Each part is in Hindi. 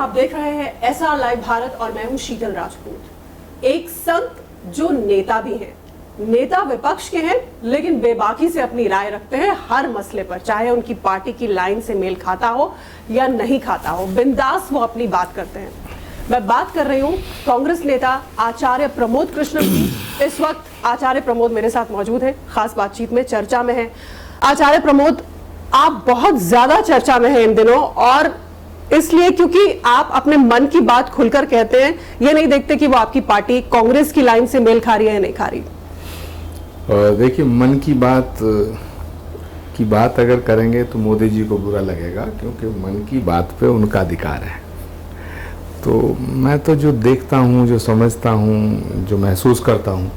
आप देख रहे हैं एसआर लाइव भारत और मैं हूं शीतल राजपूत। एक संत जो नेता भी हैं, नेता विपक्ष के हैं लेकिन बेबाकी से अपनी राय रखते हैं हर मसले पर, चाहे उनकी पार्टी की लाइन से मेल खाता हो या नहीं खाता हो, बिंदास वो अपनी बात करते हैं। मैं बात कर रही हूं कांग्रेस नेता आचार्य प्रमोद कृष्णन की। इस वक्त आचार्य प्रमोद मेरे साथ मौजूद हैं, खास बातचीत में चर्चा में है। आचार्य प्रमोद, आप बहुत ज्यादा चर्चा में हैं इन दिनों, और इसलिए क्योंकि आप अपने मन की बात खुलकर कहते हैं, ये नहीं देखते कि वो आपकी पार्टी कांग्रेस की लाइन से मेल खा रही है या नहीं खा रही। देखिए, मन की बात अगर करेंगे तो मोदी जी को बुरा लगेगा, क्योंकि मन की बात पे उनका अधिकार है। तो मैं तो जो देखता हूँ, जो समझता हूँ, जो महसूस करता हूँ,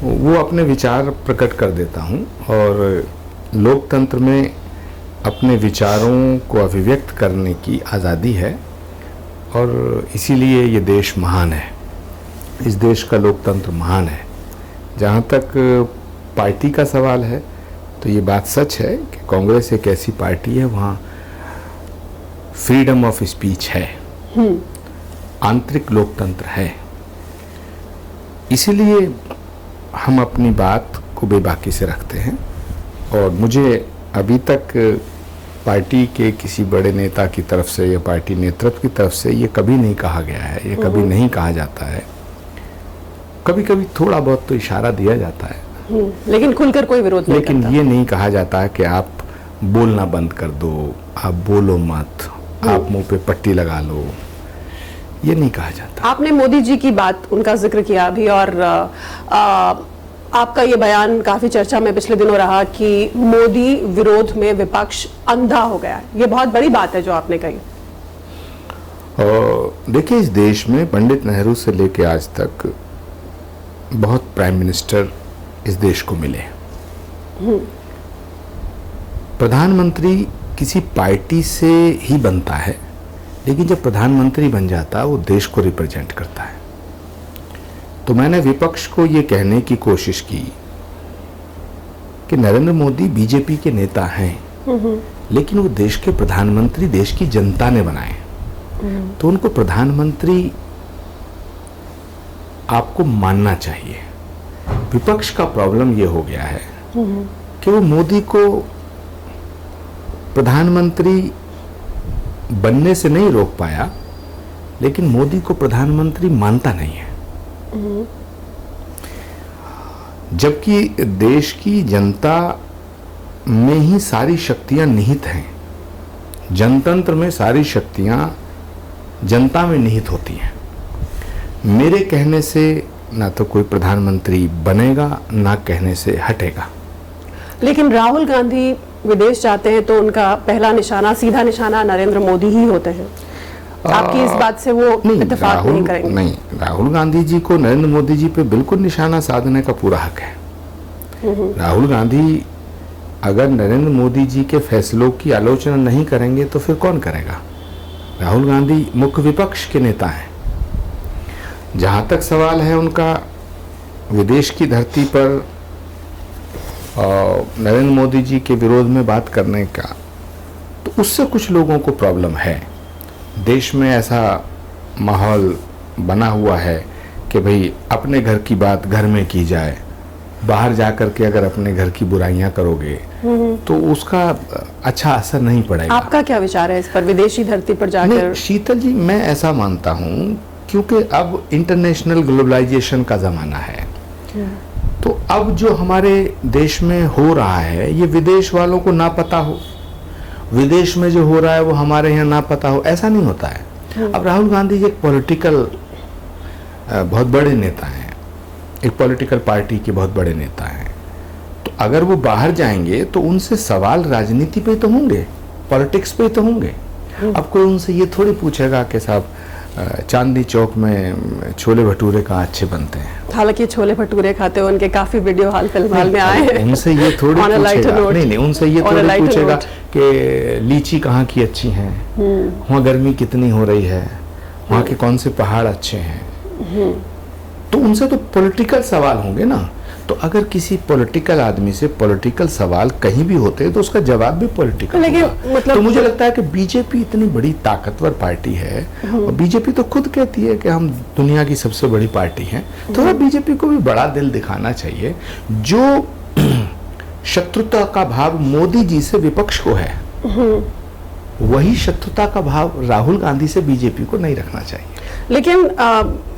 वो अपने विचार प्रकट कर देता हूँ। और लोकतंत्र में अपने विचारों को अभिव्यक्त करने की आज़ादी है, और इसीलिए ये देश महान है। इस देश का लोकतंत्र महान है। जहाँ तक पार्टी का सवाल है तो ये बात सच है कि कांग्रेस एक ऐसी पार्टी है, वहाँ फ्रीडम ऑफ स्पीच है, आंतरिक लोकतंत्र है। इसीलिए हम अपनी बात को बेबाकी से रखते हैं। और मुझे अभी तक पार्टी के किसी बड़े नेता की तरफ से या पार्टी नेतृत्व की तरफ से ये कभी नहीं कहा गया है, ये कभी नहीं कहा जाता है। कभी कभी थोड़ा बहुत तो इशारा दिया जाता है, लेकिन खुलकर कोई विरोध नहीं करता। लेकिन ये नहीं कहा जाता है कि आप बोलना बंद कर दो, आप बोलो मत, आप मुंह पे पट्टी लगा लो, ये नहीं कहा जाता। आपने मोदी जी की बात, उनका जिक्र किया अभी, और आपका ये बयान काफी चर्चा में पिछले दिनों रहा कि मोदी विरोध में विपक्ष अंधा हो गया है। ये बहुत बड़ी बात है जो आपने कही। देखिए, इस देश में पंडित नेहरू से लेकर आज तक बहुत प्राइम मिनिस्टर इस देश को मिले। प्रधानमंत्री किसी पार्टी से ही बनता है, लेकिन जब प्रधानमंत्री बन जाता है वो देश को रिप्रेजेंट करता है। तो मैंने विपक्ष को ये कहने की कोशिश की कि नरेंद्र मोदी बीजेपी के नेता हैं, लेकिन वो देश के प्रधानमंत्री देश की जनता ने बनाए। तो उनको प्रधानमंत्री आपको मानना चाहिए। विपक्ष का प्रॉब्लम ये हो गया है कि वो मोदी को प्रधानमंत्री बनने से नहीं रोक पाया, लेकिन मोदी को प्रधानमंत्री मानता नहीं है। जबकि देश की जनता में ही सारी शक्तियां निहित हैं। जनतंत्र में सारी शक्तियां जनता में निहित होती हैं। मेरे कहने से ना तो कोई प्रधानमंत्री बनेगा, ना कहने से हटेगा। लेकिन राहुल गांधी विदेश जाते हैं तो उनका पहला निशाना, सीधा निशाना नरेंद्र मोदी ही होते हैं। आपकी इस बात से वो इत्तेफाक नहीं करेंगे? नहीं, राहुल गांधी जी को नरेंद्र मोदी जी पे बिल्कुल निशाना साधने का पूरा हक है। राहुल गांधी अगर नरेंद्र मोदी जी के फैसलों की आलोचना नहीं करेंगे तो फिर कौन करेगा? राहुल गांधी मुख्य विपक्ष के नेता हैं। जहाँ तक सवाल है उनका विदेश की धरती पर नरेंद्र मोदी जी के विरोध में बात करने का, तो उससे कुछ लोगों को प्रॉब्लम है। देश में ऐसा माहौल बना हुआ है कि भाई अपने घर की बात घर में की जाए, बाहर जाकर के अगर अपने घर की बुराइयां करोगे तो उसका अच्छा असर नहीं पड़ेगा। आपका क्या विचार है इस पर, विदेशी धरती पर जाकर? शीतल जी, मैं ऐसा मानता हूँ, क्योंकि अब इंटरनेशनल ग्लोबलाइजेशन का ज़माना है। तो अब जो हमारे देश में हो रहा है ये विदेश वालों को ना पता हो, विदेश में जो हो रहा है वो हमारे यहाँ ना पता हो, ऐसा नहीं होता है। अब राहुल गांधी जी एक पॉलिटिकल बहुत बड़े नेता हैं, एक पॉलिटिकल पार्टी के बहुत बड़े नेता हैं। तो अगर वो बाहर जाएंगे तो उनसे सवाल राजनीति पे तो होंगे, पॉलिटिक्स पे तो होंगे। अब कोई उनसे ये थोड़ी पूछेगा कि साहब चांदनी चौक में छोले भटूरे कहाँ अच्छे बनते हैं। हालांकि छोले भटूरे खाते हुए उनके काफी वीडियो हाल फिलहाल में आए हैं। उनसे ये थोड़ी पूछेगा, नहीं, उनसे ये थोड़ी पूछेगा कि लीची कहाँ की अच्छी है, वहाँ गर्मी कितनी हो रही है, वहाँ के कौन से पहाड़ अच्छे हैं। तो उनसे तो पॉलिटिकल सवाल होंगे ना। तो अगर किसी पॉलिटिकल आदमी से पॉलिटिकल सवाल कहीं भी होते हैं तो उसका जवाब भी पॉलिटिकल लेकिन होगा। मतलब तो मुझे लगता है कि बीजेपी इतनी बड़ी ताकतवर पार्टी है, और बीजेपी तो खुद कहती है कि हम दुनिया की सबसे बड़ी पार्टी हैं, थोड़ा बीजेपी को भी बड़ा दिल दिखाना चाहिए। जो शत्रुता का भाव मोदी जी से विपक्ष को है, वही शत्रुता का भाव राहुल गांधी से बीजेपी को नहीं रखना चाहिए। लेकिन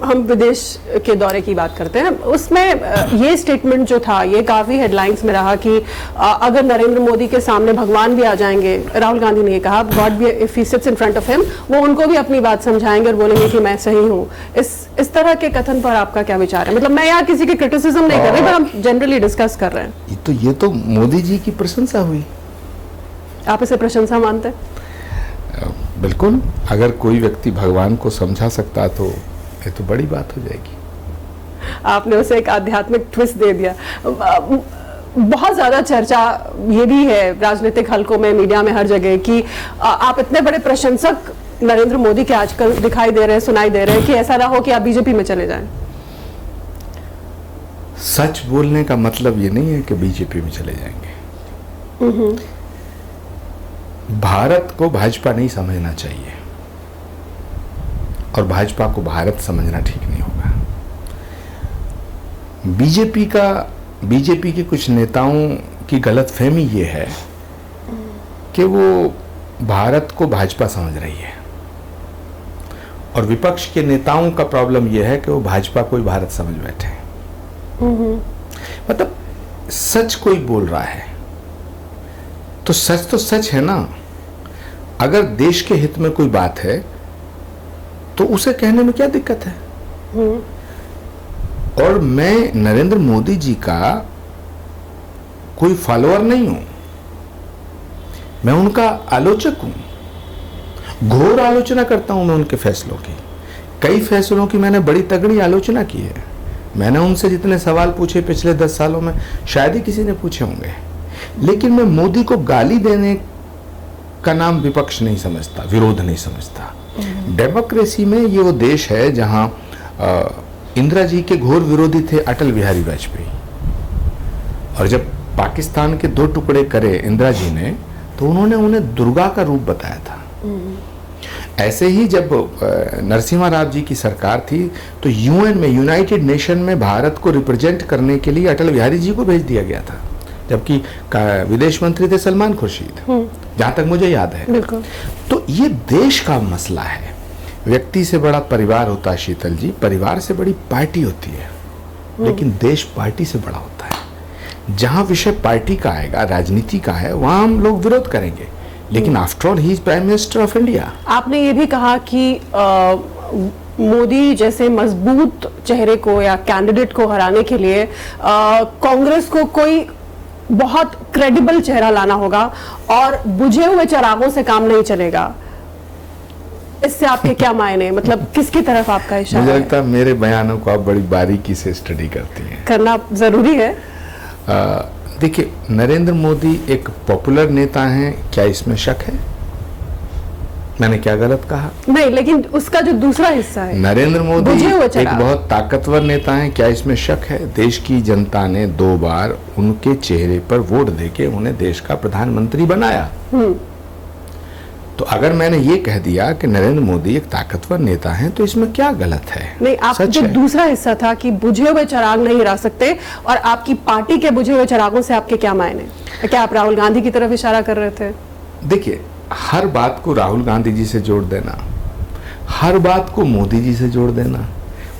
हम विदेश के दौरे की बात करते हैं, उसमें ये स्टेटमेंट जो था ये काफी हेडलाइंस में रहा कि अगर नरेंद्र मोदी के सामने भगवान भी आ जाएंगे, राहुल गांधी ने ये कहा, गॉड भी if he sits in front of him, वो उनको भी अपनी बात समझाएंगे और बोलेंगे कि मैं सही हूँ। इस तरह के कथन पर आपका क्या विचार है? मतलब मैं यहाँ किसी की क्रिटिसिज्म नहीं कर रही, पर हम जनरली डिस्कस कर रहे हैं। ये तो मोदी जी की प्रशंसा हुई। आप इसे प्रशंसा मानते हैं? बिल्कुल, अगर कोई व्यक्ति भगवान को समझा सकता तो ये तो बड़ी बात हो जाएगी। आपने उसे एक आध्यात्मिक ट्विस्ट दे दिया। बहुत ज्यादा चर्चा ये भी है राजनीतिक हलकों में, मीडिया में, हर जगह कि आप इतने बड़े प्रशंसक नरेंद्र मोदी के आजकल दिखाई दे रहे हैं, सुनाई दे रहे हैं, कि ऐसा ना हो कि आप बीजेपी में चले जाएं। सच बोलने का मतलब ये नहीं है कि बीजेपी में चले जाएंगे। भारत को भाजपा नहीं समझना चाहिए, और भाजपा को भारत समझना ठीक नहीं होगा। बीजेपी के कुछ नेताओं की गलतफहमी ये है कि वो भारत को भाजपा समझ रही है, और विपक्ष के नेताओं का प्रॉब्लम यह है कि वो भाजपा को ही भारत समझ बैठे हैं। मतलब सच कोई बोल रहा है तो सच है ना। अगर देश के हित में कोई बात है तो उसे कहने में क्या दिक्कत है? और मैं नरेंद्र मोदी जी का कोई फॉलोअर नहीं हूं, मैं उनका आलोचक हूं, घोर आलोचना करता हूं मैं उनके फैसलों की। कई फैसलों की मैंने बड़ी तगड़ी आलोचना की है। मैंने उनसे जितने सवाल पूछे पिछले 10 सालों में शायद ही किसी ने पूछे होंगे। लेकिन मैं मोदी को गाली देने का नाम विपक्ष नहीं समझता, विरोध नहीं समझता। डेमोक्रेसी में ये वो देश है जहां इंदिरा जी के घोर विरोधी थे अटल बिहारी वाजपेयी, और जब पाकिस्तान के 2 टुकड़े करे इंदिरा जी ने तो उन्होंने उन्हें दुर्गा का रूप बताया था। ऐसे ही जब नरसिम्हा राव जी की सरकार थी तो यूएन में, यूनाइटेड नेशन में भारत को रिप्रेजेंट करने के लिए अटल बिहारी जी को भेज दिया गया था, जबकि विदेश मंत्री थे सलमान खुर्शीद, जहां तक मुझे याद है। तो ये देश का मसला है। व्यक्ति से बड़ा परिवार होता है शीतल जी, परिवार से बड़ी पार्टी होती है, लेकिन देश पार्टी से बड़ा होता है। जहां विषय पार्टी का आएगा, राजनीति का है, वहां हम लोग विरोध करेंगे, लेकिन after all he is prime minister of India. आपने ये भी कहा कि मोदी जैसे मजबूत चेहरे को या कैंडिडेट को हराने के लिए कांग्रेस को कोई बहुत क्रेडिबल चेहरा लाना होगा और बुझे हुए चिरागों से काम नहीं चलेगा। इससे आपके क्या मायने, मतलब किसकी तरफ आपका इशारा है? मुझे लगता है मेरे बयानों को आप बड़ी बारीकी से स्टडी करती हैं। करना जरूरी है। देखिए, नरेंद्र मोदी एक पॉपुलर नेता हैं, क्या इसमें शक है? मैंने क्या गलत कहा? नहीं, लेकिन उसका जो दूसरा हिस्सा है, नरेंद्र मोदी एक बहुत ताकतवर नेता हैं, क्या इसमें शक है? देश की जनता ने 2 बार उनके चेहरे पर वोट देके उन्हें देश का प्रधानमंत्री बनाया। तो अगर मैंने ये कह दिया कि नरेंद्र मोदी एक ताकतवर नेता हैं, तो इसमें क्या गलत है? नहीं, आप जो दूसरा हिस्सा था कि बुझे हुए चिराग नहीं हिला सकते, और आपकी पार्टी के बुझे हुए चिरागों से आपके क्या मायने? क्या आप राहुल गांधी की तरफ इशारा कर रहे थे? देखिए, हर बात को राहुल गांधी जी से जोड़ देना, हर बात को मोदी जी से जोड़ देना,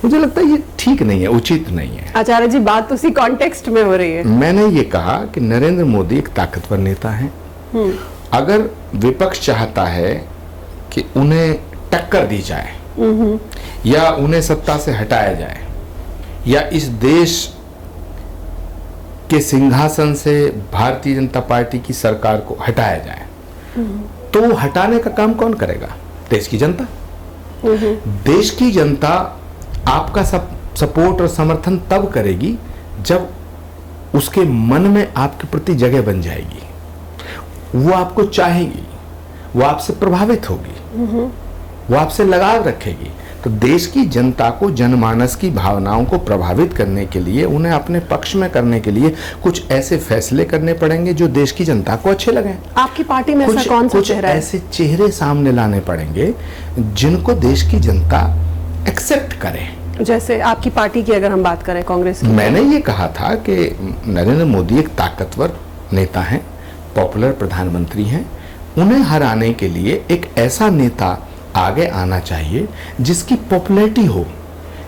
मुझे लगता है ये ठीक नहीं है, उचित नहीं है। आचार्य जी, बात उसी कॉन्टेक्स्ट में हो रही है। मैंने ये कहा कि नरेंद्र मोदी एक ताकतवर नेता है। अगर विपक्ष चाहता है कि उन्हें टक्कर दी जाए या उन्हें सत्ता से हटाया जाए या इस देश के सिंहासन से भारतीय जनता पार्टी की सरकार को हटाया जाए, तो हटाने का काम कौन करेगा? देश की जनता। देश की जनता आपका सपोर्ट और समर्थन तब करेगी जब उसके मन में आपके प्रति जगह बन जाएगी, वो आपको चाहेगी, वो आपसे प्रभावित होगी, वो आपसे लगाव रखेगी। तो देश की जनता को, जनमानस की भावनाओं को प्रभावित करने के लिए, उन्हें अपने पक्ष में करने के लिए कुछ ऐसे फैसले करने पड़ेंगे जो देश की जनता को अच्छे लगें। आपकी पार्टी में ऐसा कौन सा चेहरा है? ऐसे चेहरे सामने लाने पड़ेंगे जिनको देश की जनता एक्सेप्ट करे। जैसे आपकी पार्टी की अगर हम बात करें, कांग्रेस की, मैंने ये कहा था कि नरेंद्र मोदी एक ताकतवर नेता हैं, पॉपुलर प्रधानमंत्री हैं। उन्हें हराने के लिए एक ऐसा नेता आगे आना चाहिए जिसकी पॉपुलैरिटी हो,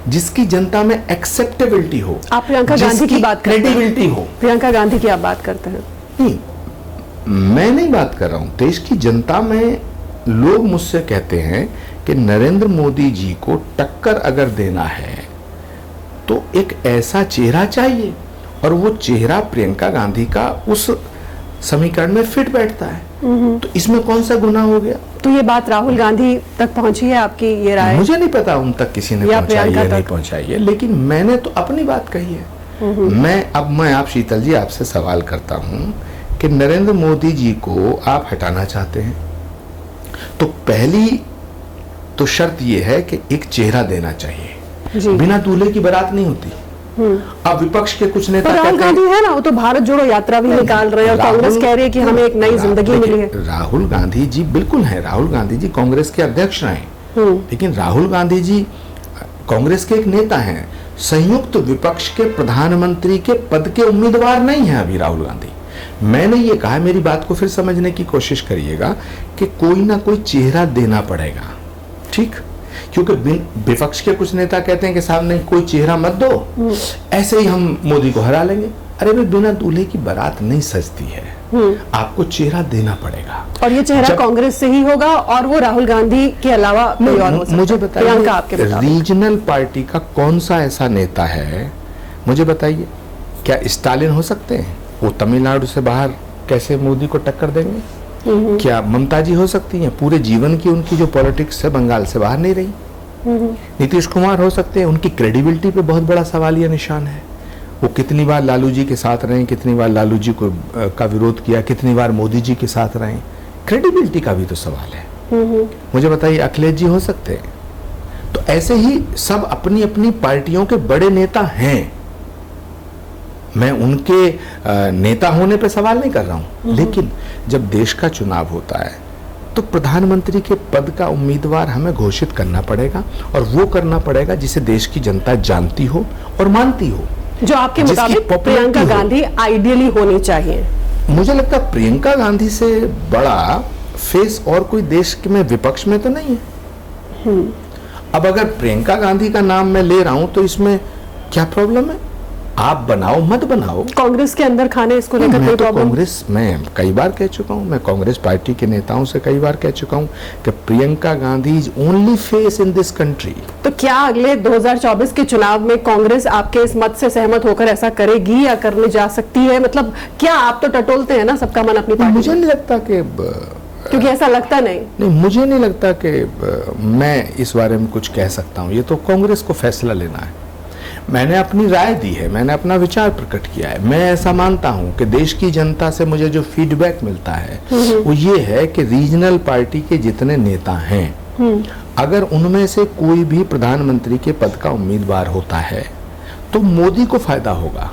जिसकी जनता में एक्सेप्टेबिलिटी हो। आप प्रियंका गांधी की बात करते हैं? क्रेडिबिलिटी हो। प्रियंका गांधी की आप बात करते हैं? नहीं, मैं नहीं बात कर रहा हूं। देश की जनता में लोग मुझसे कहते हैं कि नरेंद्र मोदी जी को टक्कर अगर देना है तो एक ऐसा चेहरा चाहिए, और वो चेहरा प्रियंका गांधी का उस समीकरण में फिट बैठता है। तो इसमें कौन सा गुनाह हो गया? तो ये बात राहुल गांधी तक पहुंची है, आपकी ये राय? मुझे नहीं पता उन तक किसी ने या पहुंचाई है नहीं तक? पहुंचाई है, लेकिन मैंने तो अपनी बात कही है। मैं आप शीतल जी, आपसे सवाल करता हूं कि नरेंद्र मोदी जी को आप हटाना चाहते हैं, तो पहली तो शर्त यह है कि एक चेहरा देना चाहिए। जी। बिना दूल्हे की बारात नहीं होती। अब विपक्ष के कुछ नेता राहुल कहते हैं, गांधी है ना, वो तो भारत जोड़ो यात्रा भी निकाल रहे हैं और कांग्रेस कह रही है कि हमें एक नई जिंदगी मिली है। राहुल गांधी जी बिल्कुल है, राहुल गांधी जी कांग्रेस के अध्यक्ष रहे, लेकिन राहुल गांधी जी कांग्रेस के एक नेता हैं। संयुक्त विपक्ष के प्रधानमंत्री के पद के उम्मीदवार नहीं है अभी राहुल गांधी। मैंने ये कहा, मेरी बात को फिर समझने की कोशिश करिएगा, कि कोई ना कोई चेहरा देना पड़ेगा, ठीक? क्योंकि विपक्ष के कुछ नेता कहते हैं कि साहब नहीं, कोई चेहरा मत दो, ऐसे ही हम मोदी को हरा लेंगे। अरे भाई, बिना दूल्हे की बारात नहीं सजती है, आपको चेहरा देना पड़ेगा। और ये चेहरा कांग्रेस से ही होगा, और वो राहुल गांधी के अलावा कोई और हो सकता है? मुझे प्रियंका, आपके बताइए, रीजनल पार्टी का कौन सा ऐसा नेता है, मुझे बताइए। क्या स्टालिन हो सकते हैं? वो तमिलनाडु से बाहर कैसे मोदी को टक्कर देंगे? क्या ममता जी हो सकती हैं? पूरे जीवन की उनकी जो पॉलिटिक्स है बंगाल से बाहर नहीं रही। नीतीश कुमार हो सकते हैं, उनकी क्रेडिबिलिटी पे बहुत बड़ा सवालिया निशान है। वो कितनी बार लालू जी के साथ रहे, कितनी बार लालू जी को का विरोध किया, कितनी बार मोदी जी के साथ रहे, क्रेडिबिलिटी का भी तो सवाल है। मुझे बताइए, अखिलेश जी हो सकते हैं? तो ऐसे ही सब अपनी अपनी पार्टियों के बड़े नेता हैं। मैं उनके नेता होने पे सवाल नहीं कर रहा हूं, लेकिन जब देश का चुनाव होता है तो प्रधानमंत्री के पद का उम्मीदवार हमें घोषित करना पड़ेगा, और वो करना पड़ेगा जिसे देश की जनता जानती हो और मानती हो। जो आपके मुताबिक प्रियंका गांधी आइडियली होनी चाहिए? मुझे लगता है प्रियंका गांधी से बड़ा फेस और कोई देश में विपक्ष में तो नहीं है। अब अगर प्रियंका गांधी का नाम मैं ले रहा हूं तो इसमें क्या प्रॉब्लम है? आप बनाओ, मत बनाओ। कांग्रेस के अंदर खाने इसको लेकर कोई प्रॉब्लम? कांग्रेस में कई बार कह चुका हूं, मैं कांग्रेस पार्टी के नेताओं से कई बार कह चुका हूं कि Priyanka Gandhi is only face in this country. तो क्या अगले 2024 के चुनाव में कांग्रेस आपके इस मत से सहमत होकर ऐसा करेगी या करने जा सकती है? मतलब क्या आप तो टटोलते हैं ना सबका मन अपनी पार्टी? मुझे नहीं लगता कि, क्योंकि ऐसा लगता नहीं, मुझे नहीं लगता कि मैं इस बारे में कुछ कह सकता हूं। ये तो कांग्रेस को फैसला लेना है। मैंने अपनी राय दी है, मैंने अपना विचार प्रकट किया है। मैं ऐसा मानता हूं कि देश की जनता से मुझे जो फीडबैक मिलता है वो ये है कि रीजनल पार्टी के जितने नेता हैं, अगर उनमें से कोई भी प्रधानमंत्री के पद का उम्मीदवार होता है तो मोदी को फायदा होगा,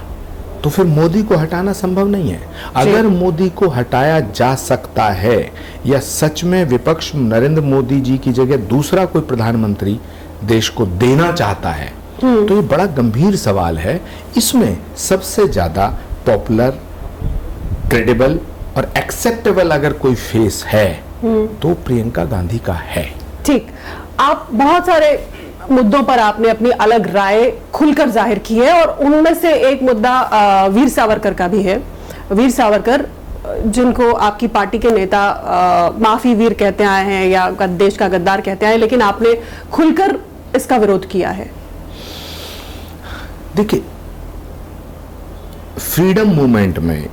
तो फिर मोदी को हटाना संभव नहीं है। अगर मोदी को हटाया जा सकता है, या सच में विपक्ष नरेंद्र मोदी जी की जगह दूसरा कोई प्रधानमंत्री देश को देना चाहता है, तो ये बड़ा गंभीर सवाल है। इसमें सबसे ज्यादा पॉपुलर, क्रेडिबल और एक्सेप्टेबल अगर कोई फेस है तो प्रियंका गांधी का है। ठीक, आप बहुत सारे मुद्दों पर आपने अपनी अलग राय खुलकर जाहिर की है, और उनमें से एक मुद्दा वीर सावरकर का भी है। वीर सावरकर, जिनको आपकी पार्टी के नेता माफी वीर कहते आए हैं या देश का गद्दार कहते आए, लेकिन आपने खुलकर इसका विरोध किया है। देखिए, फ्रीडम मूवमेंट में,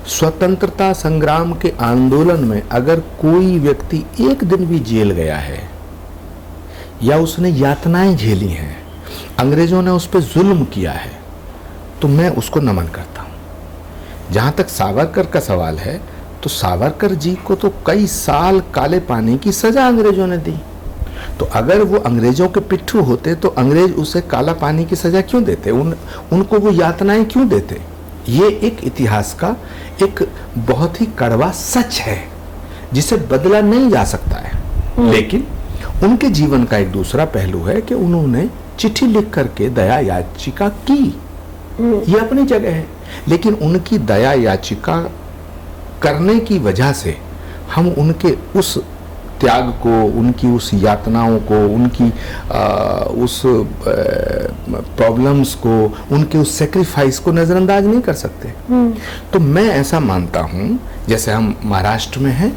स्वतंत्रता संग्राम के आंदोलन में अगर कोई व्यक्ति एक दिन भी जेल गया है या उसने यातनाएं झेली हैं, अंग्रेजों ने उस पर जुल्म किया है, तो मैं उसको नमन करता हूं। जहां तक सावरकर का सवाल है, तो सावरकर जी को तो कई साल काले पानी की सजा अंग्रेजों ने दी। तो अगर वो अंग्रेजों के पिट्ठू होते तो अंग्रेज उसे काला पानी की सजा क्यों देते, उनको वो यातनाएं क्यों देते? ये एक इतिहास का एक बहुत ही कड़वा सच है जिसे बदला नहीं जा सकता है। लेकिन उनके जीवन का एक दूसरा पहलू है कि उन्होंने चिट्ठी लिख करके दया याचिका की, ये अपनी जगह है, लेकिन उनकी दया याचिका करने की वजह से हम उनके उस त्याग को, उनकी उस यातनाओं को, उनकी उस प्रॉब्लम्स को, उनके उस सेक्रीफाइस को नजरअंदाज नहीं कर सकते। तो मैं ऐसा मानता हूं, जैसे हम महाराष्ट्र में हैं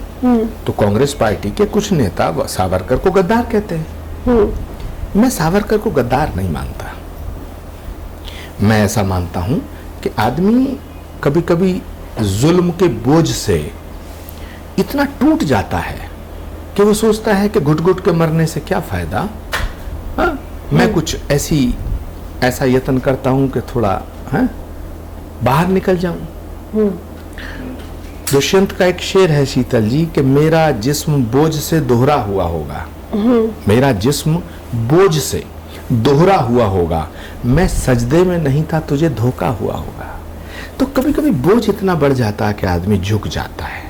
तो कांग्रेस पार्टी के कुछ नेता सावरकर को गद्दार कहते हैं। मैं सावरकर को गद्दार नहीं मानता। मैं ऐसा मानता हूं कि आदमी कभी कभी जुल्म के बोझ से इतना टूट जाता है कि वो सोचता है कि घुट घुट के मरने से क्या फायदा, मैं कुछ ऐसा यत्न करता हूं कि थोड़ा बाहर निकल जाऊं। दुष्यंत का एक शेर है शीतल जी कि मेरा जिस्म बोझ से दोहरा हुआ होगा, मेरा जिस्म बोझ से दोहरा हुआ होगा, मैं सजदे में नहीं था तुझे धोखा हुआ होगा। तो कभी कभी बोझ इतना बढ़ जाता है कि आदमी झुक जाता है।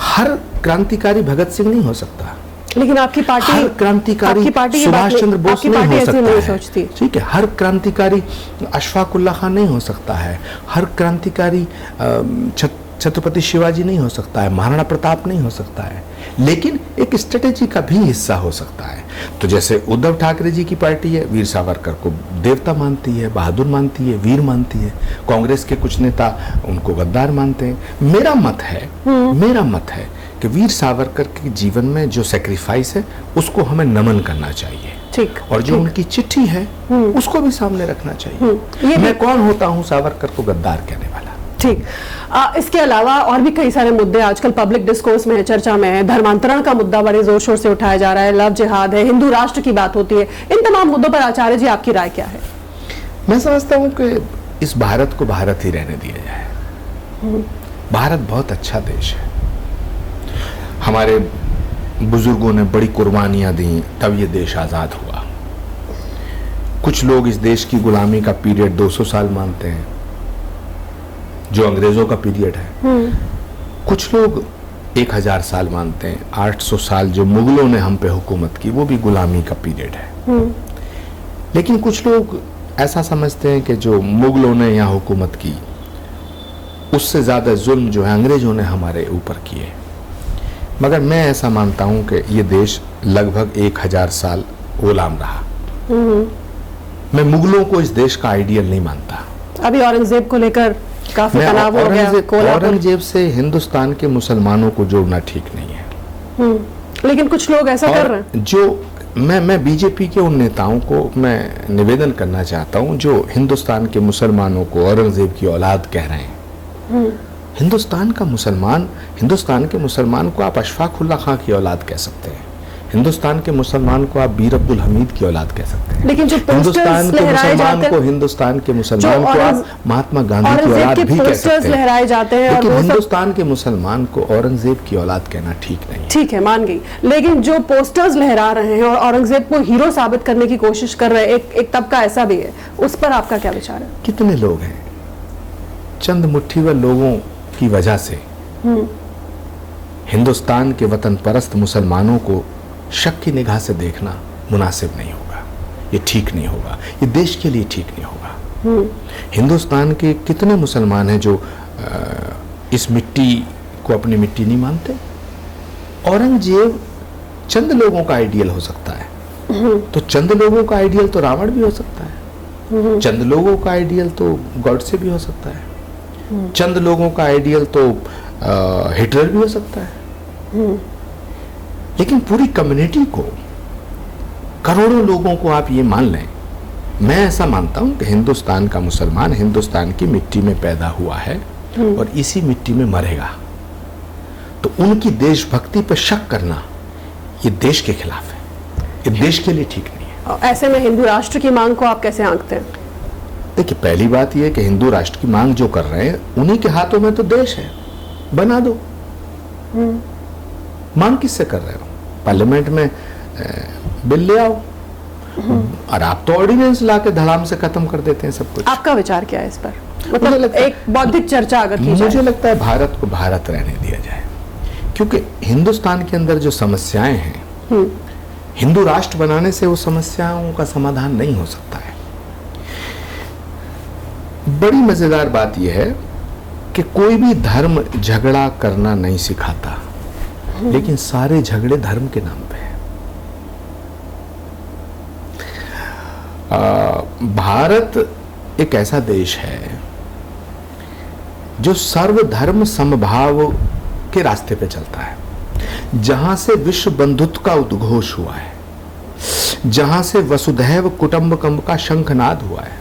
हर क्रांतिकारी भगत सिंह नहीं हो सकता, लेकिन आपकी पार्टी, हर क्रांतिकारी सुभाष चंद्र बोस नहीं हो सकता है, ठीक है। हर क्रांतिकारी अशफाक उल्लाह खान नहीं हो सकता है, हर क्रांतिकारी छत्रपति शिवाजी नहीं हो सकता है, महाराणा प्रताप नहीं हो सकता है, लेकिन एक स्ट्रेटेजी का भी हिस्सा हो सकता है। तो जैसे उद्धव ठाकरे जी की पार्टी है, वीर सावरकर को देवता मानती है, बहादुर मानती है, वीर मानती है। कांग्रेस के कुछ नेता उनको गद्दार मानते हैं। मेरा मत है कि वीर सावरकर के जीवन में जो सेक्रीफाइस है उसको हमें नमन करना चाहिए, ठीक, और जो उनकी चिट्ठी है उसको भी सामने रखना चाहिए। मैं कौन होता हूं सावरकर को गद्दार कहने वाला? ठीक। इसके अलावा और भी कई सारे मुद्दे आजकल पब्लिक डिस्कोर्स में, चर्चा में है। धर्मांतरण का मुद्दा बड़े जोर शोर से उठाया जा रहा है, लव जिहाद है, हिंदू राष्ट्र की बात होती है। इन तमाम मुद्दों पर आचार्य जी आपकी राय क्या है? मैं समझता हूं कि इस भारत को भारत ही रहने दिया जाए। भारत बहुत अच्छा देश है, हमारे बुजुर्गों ने बड़ी कुर्बानियां दी तब ये देश आजाद हुआ। कुछ लोग इस देश की गुलामी का पीरियड 200 साल मानते हैं, जो अंग्रेजों का पीरियड है। कुछ लोग 1000 साल मानते हैं, 800 साल जो मुगलों ने हम पे हुकूमत की वो भी गुलामी का पीरियड है। लेकिन कुछ लोग ऐसा समझते हैं कि जो मुगलों ने यहाँ हुकूमत की उससे ज्यादा जुल्म जो है अंग्रेजों ने हमारे ऊपर किए। मगर मैं ऐसा मानता हूं कि ये देश लगभग 1000 साल गुलाम रहा। मैं मुगलों को इस देश का आइडियल नहीं मानता। अभी औरंगजेब को लेकर काफी तनाव हो गया। औरंगजेब से हिंदुस्तान के मुसलमानों को जोड़ना ठीक नहीं है। लेकिन कुछ लोग ऐसा कर रहे हैं। जो मैं बीजेपी के उन नेताओं को मैं निवेदन करना चाहता हूं जो हिंदुस्तान के मुसलमानों को औरंगजेब की औलाद कह रहे हैं। हिंदुस्तान के मुसलमान को आप अशफाक उल्लाह खां की औलाद कह सकते हैं, हिंदुस्तान के मुसलमान को आप बीर अब्दुल हमीद की औलाद कह सकते हैं, लेकिन जो हिंदुस्तान के मुसलमान को आप महात्मा गांधी की औलाद भी कह सकते हैं, लहराए जाते हैं, लेकिन हिंदुस्तान के मुसलमान को औरंगजेब की औलाद कहना ठीक नहीं। ठीक है, मान गई, लेकिन जो पोस्टर्स लहरा रहे हैं और औरंगजेब को हीरो साबित करने की कोशिश कर रहे हैं, एक तबका ऐसा भी है, उस पर आपका क्या विचार है? कितने लोग हैं, चंद मुट्ठीवर लोगों की वजह से हिंदुस्तान के वतन परस्त मुसलमानों को शक की निगाह से देखना मुनासिब नहीं होगा, ये ठीक नहीं होगा, ये देश के लिए ठीक नहीं होगा। हिंदुस्तान के कितने मुसलमान हैं जो इस मिट्टी को अपनी मिट्टी नहीं मानते? औरंगजेब चंद लोगों का आइडियल हो सकता है, तो चंद लोगों का आइडियल तो रावण भी हो सकता है, चंद लोगों का आइडियल तो गॉडसे भी हो सकता है, चंद लोगों का आइडियल तो हिटलर भी हो सकता है। लेकिन पूरी कम्युनिटी को, करोड़ों लोगों को आप ये मान लें, मैं ऐसा मानता हूं कि हिंदुस्तान का मुसलमान हिंदुस्तान की मिट्टी में पैदा हुआ है और इसी मिट्टी में मरेगा। तो उनकी देशभक्ति पर शक करना ये देश के खिलाफ है, ये देश के लिए ठीक नहीं है। ऐसे में हिंदू राष्ट्र की मांग को आप कैसे आंकते हैं? देखिए, पहली बात यह कि हिंदू राष्ट्र की मांग जो कर रहे हैं उन्हीं के हाथों में तो देश है, बना दो। मांग किससे कर रहे हो? पार्लियामेंट में बिल ले आओ, और आप तो ऑर्डिनेंस ला के धड़ाम से खत्म कर देते हैं सब कुछ। आपका विचार क्या है इस पर? मतलब एक बौद्धिक चर्चा अगर की जाए। मुझे लगता है भारत को भारत रहने दिया जाए, क्योंकि हिंदुस्तान के अंदर जो समस्याएं हैं, हिंदू राष्ट्र बनाने से वो समस्याओं का समाधान नहीं हो सकता है। बड़ी मजेदार बात यह है कि कोई भी धर्म झगड़ा करना नहीं सिखाता, लेकिन सारे झगड़े धर्म के नाम पे हैं। भारत एक ऐसा देश है जो सर्वधर्म समभाव के रास्ते पे चलता है, जहां से विश्व बंधुत्व का उद्घोष हुआ है, जहां से वसुधैव कुटुंबकम का शंखनाद हुआ है,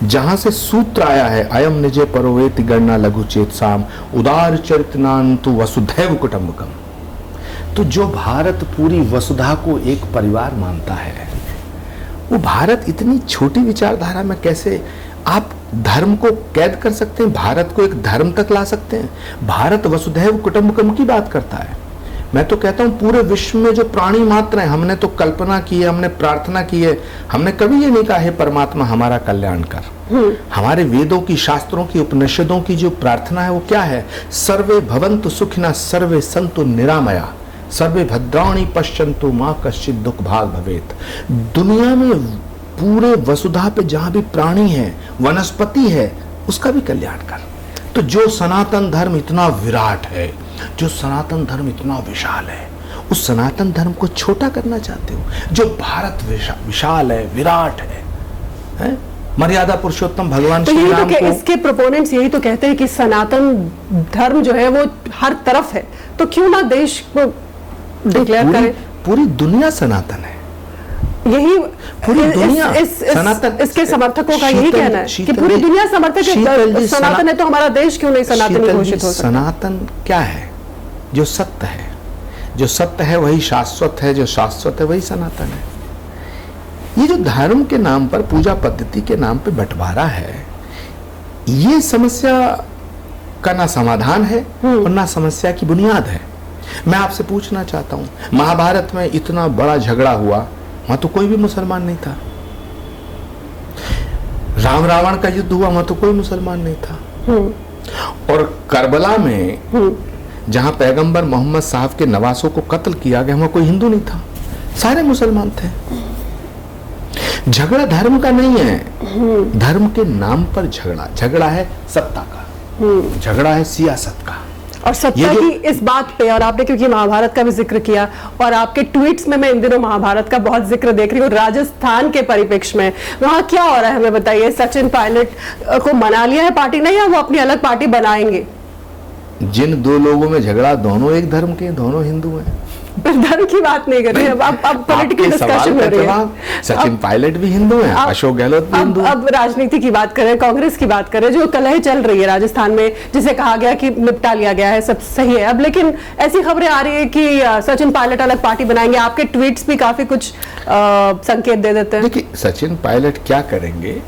जहां से सूत्र आया है अयम निजे परोवेति गणना लघु चेतसाम उदार चरितनान्तु वसुधैव कुटुंबकम। तो जो भारत पूरी वसुधा को एक परिवार मानता है, वो भारत इतनी छोटी विचारधारा में कैसे आप धर्म को कैद कर सकते हैं, भारत को एक धर्म तक ला सकते हैं? भारत वसुधैव कुटुंबकम की बात करता है। मैं तो कहता हूं पूरे विश्व में जो प्राणी मात्र हैं, हमने तो कल्पना की है, हमने प्रार्थना की है, हमने कभी ये नहीं कहा है परमात्मा हमारा कल्याण कर। हमारे वेदों की, शास्त्रों की, उपनिषदों की जो प्रार्थना है वो क्या है? सर्वे भवन्तु सुखिनः सर्वे सन्तु निरामया सर्वे भद्राणि पश्यन्तु मां कश्चित् दुख भाग भवेत्। दुनिया में पूरे वसुधा पे जहां भी प्राणी है, वनस्पति है, उसका भी कल्याण कर। तो जो सनातन धर्म इतना विराट है, जो सनातन धर्म इतना विशाल है, उस सनातन धर्म को छोटा करना चाहते हो? जो भारत विशाल है, विराट है? मर्यादा पुरुषोत्तम भगवान तो श्री राम को, इसके प्रोपोनेंट्स यही तो कहते हैं कि सनातन धर्म जो है वो हर तरफ है, तो क्यों ना देश को डिक्लेयर करें? पूरी दुनिया सनातन है, यही पूरी दुनिया सनातन। इसके समर्थकों का यही कहना है कि पूरी दुनिया समर्थक है, सनातन है, तो हमारा देश क्यों नहीं सनातनी घोषित हो सकता? सनातन क्या है? जो सत्य है, जो सत्य है वही शाश्वत है, जो शाश्वत है वही सनातन है। ये जो धर्म के नाम पर, पूजा पद्धति के नाम पे बंटवारा है, ये समस्या का ना समाधान है और ना समस्या की बुनियाद है। मैं आपसे पूछना चाहता हूं, महाभारत में इतना बड़ा झगड़ा हुआ, वहां तो कोई भी मुसलमान नहीं था। राम रावण का युद्ध हुआ, वहां तो कोई मुसलमान नहीं था। और करबला में जहां पैगंबर मोहम्मद साहब के नवासों को कत्ल किया गया, वहां कोई हिंदू नहीं था, सारे मुसलमान थे। झगड़ा धर्म का नहीं है, धर्म के नाम पर झगड़ा है सत्ता का, झगड़ा है सियासत का। और सत्ता की इस बात पे, और आपने क्योंकि महाभारत का भी जिक्र किया, और आपके ट्वीट्स में मैं इन दिनों महाभारत का बहुत जिक्र देख रही हूँ, राजस्थान के परिप्रेक्ष्य में वहां क्या हो रहा है हमें बताइए। सचिन पायलट को मना लिया है पार्टी ने, या वो अपनी अलग पार्टी बनाएंगे? जिन दो लोगों में झगड़ा, दोनों एक धर्म के, दोनों हिंदू हैं। धर्म की बात नहीं कर रहे हैं, अब पॉलिटिकल डिस्कशन हो रही है। सचिन पायलट भी हिंदू हैं, अशोक गहलोत भी हिंदू हैं। अब राजनीति की बात करें, कांग्रेस की बात करें, जो कलह चल रही है राजस्थान में, जिसे कहा गया कि निपटा लिया गया है, सब सही है अब, लेकिन ऐसी खबरें आ रही है कि सचिन पायलट अलग पार्टी बनाएंगे। आपके ट्वीट्स भी काफी कुछ संकेत दे देते हैं। देखिए, सचिन पायलट क्या करेंगे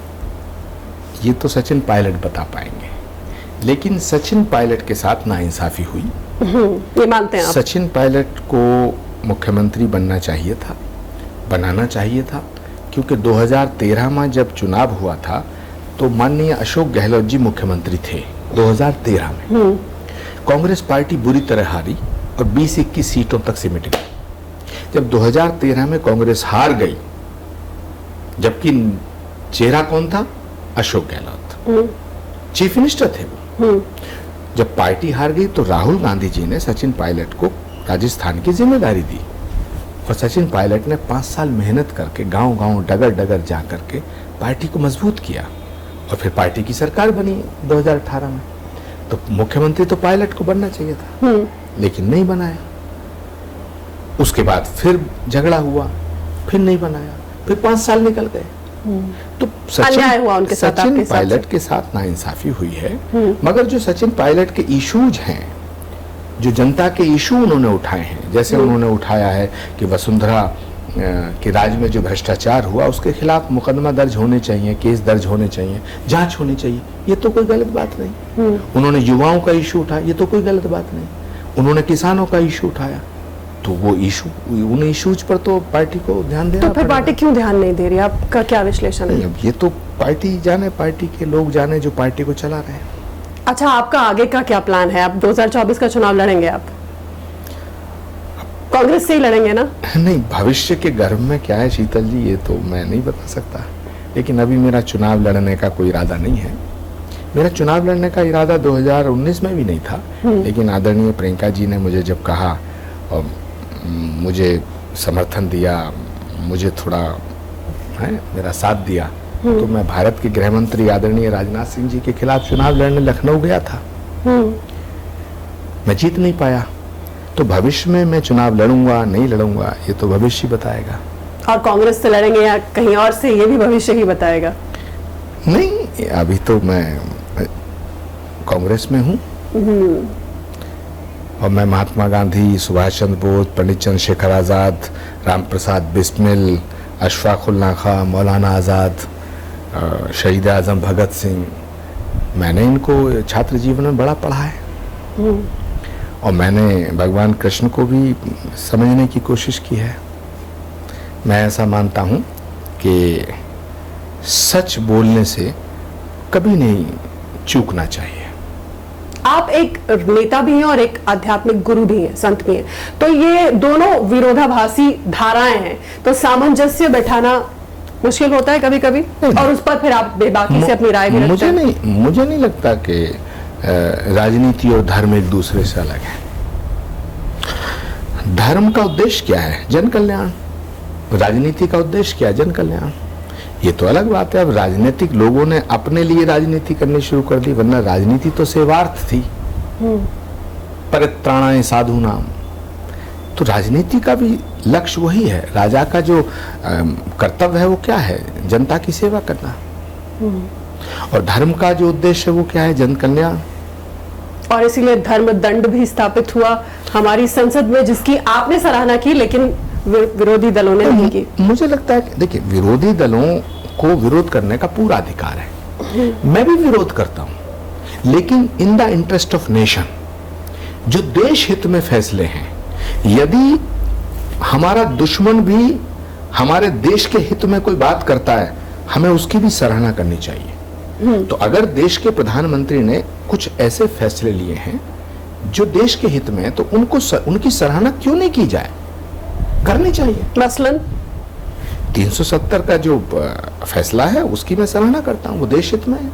ये तो सचिन पायलट बता पाएंगे, लेकिन सचिन पायलट के साथ नाइंसाफी हुई, ये मानते हैं आप? सचिन पायलट को मुख्यमंत्री बनना चाहिए था, बनाना चाहिए था, क्योंकि 2013 में जब चुनाव हुआ था तो माननीय अशोक गहलोत जी मुख्यमंत्री थे 2013 में। कांग्रेस पार्टी बुरी तरह हारी और 20-21 सीटों तक सिमट गई। जब 2013 में कांग्रेस हार गई, जबकि चेहरा कौन था? अशोक गहलोत, चीफ मिनिस्टर थे वो। जब पार्टी हार गई तो राहुल गांधी जी ने सचिन पायलट को राजस्थान की जिम्मेदारी दी, और सचिन पायलट ने 5 साल मेहनत करके गांव-गांव, डगर-डगर जा करके पार्टी को मजबूत किया, और फिर पार्टी की सरकार बनी 2018 में। तो मुख्यमंत्री तो पायलट को बनना चाहिए था, लेकिन नहीं बनाया। उसके बाद फिर झगड़ा हुआ, फिर नहीं बनाया, फिर 5 साल निकल गए। तो सचिन पायलट के साथ नाइंसाफी हुई है। मगर जो सचिन पायलट के इश्यूज हैं, जो जनता के इशू उन्होंने उठाए हैं, जैसे उन्होंने उठाया है कि वसुंधरा के राज में जो भ्रष्टाचार हुआ उसके खिलाफ मुकदमा दर्ज होने चाहिए, केस दर्ज होने चाहिए, जांच होनी चाहिए, ये तो कोई गलत बात नहीं। उन्होंने युवाओं का इशू उठाया, ये तो कोई गलत बात नहीं। उन्होंने किसानों का इशू उठाया, तो वो इशू, उन इश्यूज पर तो पार्टी को ध्यान देना तो फिर पड़ेगा। पार्टी क्यों ध्यान नहीं दे रही, आपका क्या विश्लेषण है? नहीं, अब ये तो पार्टी जाने, पार्टी के लोग जाने जो पार्टी को चला रहे हैं। अच्छा, आपका आगे का क्या प्लान है? आप 2024 का चुनाव लड़ेंगे? आप कांग्रेस से ही लड़ेंगे ना? नहीं, भविष्य के गर्भ में क्या है शीतल जी, ये तो मैं नहीं बता सकता, लेकिन अभी मेरा चुनाव लड़ने का कोई इरादा नहीं है। मेरा चुनाव लड़ने का इरादा 2019 में भी नहीं था, लेकिन आदरणीय प्रियंका जी ने मुझे जब कहा और मुझे समर्थन दिया, मुझे थोड़ा मेरा साथ दिया, तो मैं भारत के गृह मंत्री आदरणीय राजनाथ सिंह जी के खिलाफ चुनाव लड़ने लखनऊ गया था। मैं जीत नहीं पाया, तो भविष्य में मैं चुनाव लड़ूंगा नहीं लड़ूंगा ये तो भविष्य बताएगा। और कांग्रेस से लड़ेंगे या कहीं और से, ये भी भविष्य ही बताएगा। नहीं, अभी तो मैं कांग्रेस में हूँ और मैं महात्मा गांधी, सुभाष चंद्र बोस, पंडित चंद्रशेखर आज़ाद, राम प्रसाद बिस्मिल, अशफाक उल्लाह खां, मौलाना आज़ाद, शहीद आज़म भगत सिंह, मैंने इनको छात्र जीवन में बड़ा पढ़ा है और मैंने भगवान कृष्ण को भी समझने की कोशिश की है। मैं ऐसा मानता हूँ कि सच बोलने से कभी नहीं चूकना चाहिए। आप एक नेता भी हैं और एक आध्यात्मिक गुरु भी हैं, संत भी हैं, तो ये दोनों विरोधाभासी धाराएं हैं, तो सामंजस्य बैठाना मुश्किल होता है कभी कभी, और उस पर फिर आप बेबाकी से अपनी राय भी रखते हैं। मुझे नहीं लगता कि राजनीति और धर्म एक दूसरे से अलग है। धर्म का उद्देश्य क्या है? जन कल्याण। राजनीति का उद्देश्य क्या है? जन कल्याण। ये तो अलग बात है। अब राजनीतिक लोगों ने अपने लिए राजनीति करनी शुरू कर दी, वरना राजनीति तो सेवार्थ थी, परित्राणाय साधूनाम। तो राजनीति का भी लक्ष्य वही है। राजा का जो कर्तव्य है वो क्या है? जनता की सेवा करना। और धर्म का जो उद्देश्य है वो क्या है? जन कल्याण। और इसीलिए धर्म दंड भी स्थापित हुआ हमारी संसद में, जिसकी आपने सराहना की, लेकिन विरोधी दलों ने नहीं की। मुझे लगता है कि देखिए, विरोधी दलों को विरोध करने का पूरा अधिकार है, मैं भी विरोध करता हूं, लेकिन इन द इंटरेस्ट ऑफ नेशन, जो देश हित में फैसले हैं, यदि हमारा दुश्मन भी हमारे देश के हित में कोई बात करता है, हमें उसकी भी सराहना करनी चाहिए। तो अगर देश के प्रधानमंत्री ने कुछ ऐसे फैसले लिए हैं जो देश के हित में है, तो उनकी सराहना क्यों नहीं की जाए? करनी चाहिए। मसलन 370 का जो फैसला है उसकी मैं सराहना करता हूं, वो देश हित में है।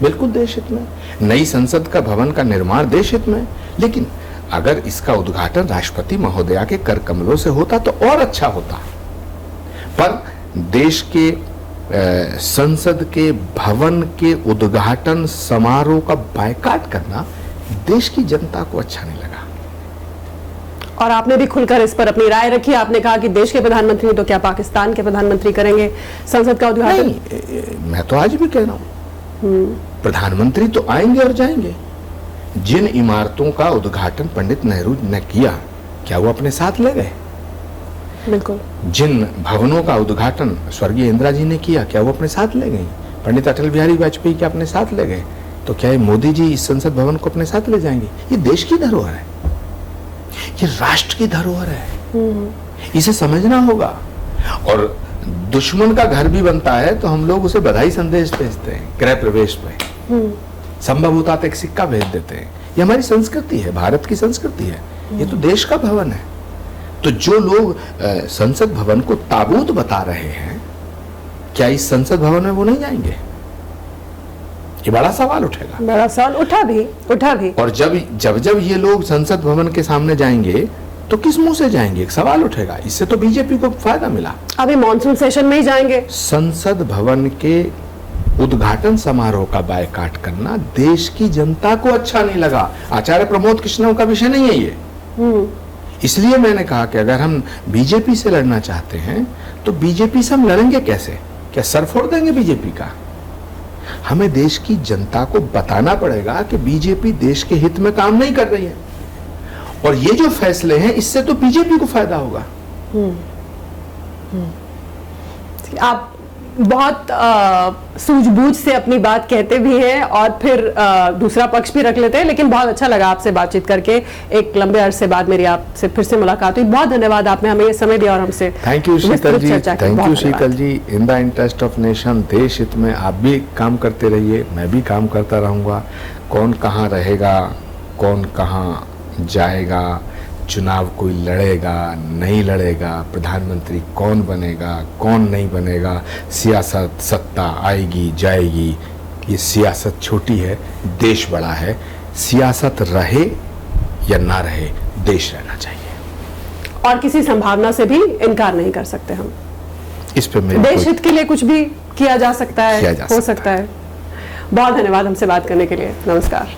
बिल्कुल देश हित में। नई संसद का भवन का निर्माण देश हित में, लेकिन अगर इसका उद्घाटन राष्ट्रपति महोदया के कर कमलों से होता तो और अच्छा होता। पर देश के संसद के भवन के उद्घाटन समारोह का बायकॉट करना देश की जनता को अच्छा नहीं लगा। और आपने भी खुलकर इस पर अपनी राय रखी। आपने कहा कि देश के प्रधानमंत्री तो क्या पाकिस्तान के प्रधानमंत्री करेंगे संसद का उद्घाटन? नहीं, मैं तो आज भी कह रहा हूं, प्रधानमंत्री तो आएंगे और जाएंगे। जिन इमारतों का उद्घाटन पंडित नेहरू ने किया, क्या वो अपने साथ ले गए? बिल्कुल। जिन भवनों का उद्घाटन स्वर्गीय इंदिरा जी ने किया, क्या वो अपने साथ ले गई? पंडित अटल बिहारी वाजपेयी क्या अपने साथ ले गए? तो क्या ये मोदी जी इस संसद भवन को अपने साथ ले जाएंगे? ये देश की धरोहर है, ये राष्ट्र की धरोहर है, इसे समझना होगा। और दुश्मन का घर भी बनता है तो हम लोग उसे बधाई संदेश भेजते हैं गृह प्रवेश पे, संभव होता तो एक सिक्का भेज देते हैं। ये हमारी संस्कृति है, भारत की संस्कृति है, ये तो देश का भवन है। तो जो लोग संसद भवन को ताबूत बता रहे हैं, क्या इस संसद भवन में वो नहीं जाएंगे? ये बड़ा सवाल उठेगा। बड़ा सवाल उठा भी। और जब ये लोग संसद भवन के सामने जाएंगे तो किस मुंह से जाएंगे? एक सवाल उठेगा। इससे तो बीजेपी को फायदा मिला। अभी मॉनसून सेशन में ही जाएंगे। संसद भवन के उद्घाटन समारोह का बायकॉट करना देश की जनता को अच्छा नहीं लगा। आचार्य प्रमोद कृष्ण का विषय नहीं है ये। इसलिए मैंने कहा कि अगर हम बीजेपी से लड़ना चाहते हैं तो बीजेपी से हम लड़ेंगे कैसे? क्या सर फोड़ देंगे बीजेपी का? हमें देश की जनता को बताना पड़ेगा कि बीजेपी देश के हित में काम नहीं कर रही है, और ये जो फैसले हैं इससे तो बीजेपी को फायदा होगा। आप बहुत सूझबूझ से अपनी बात कहते भी हैं और फिर दूसरा पक्ष भी रख लेते हैं, लेकिन बहुत अच्छा लगा आपसे बातचीत करके। एक लंबे अरसे बाद मेरी आपसे फिर से मुलाकात हुई। बहुत धन्यवाद, आपने हमें ये समय दिया और हमसे थैंक यू शीतल जी, चर्चा की। थैंक बहुत यू धन्यवाद। Sheetal ji. In the interest of nation, देश हित में आप भी काम करते रहिए, मैं भी काम करता रहूँगा। कौन कहाँ रहेगा, कौन कहाँ जाएगा, चुनाव कोई लड़ेगा नहीं लड़ेगा, प्रधानमंत्री कौन बनेगा कौन नहीं बनेगा, सियासत सत्ता आएगी जाएगी, ये सियासत छोटी है, देश बड़ा है। सियासत रहे या ना रहे, देश रहना चाहिए और किसी संभावना से भी इनकार नहीं कर सकते हम। इस पे मेरे देश हित के लिए कुछ भी किया जा सकता है, किया जा हो सकता सकता है। बहुत धन्यवाद हमसे बात करने के लिए। नमस्कार।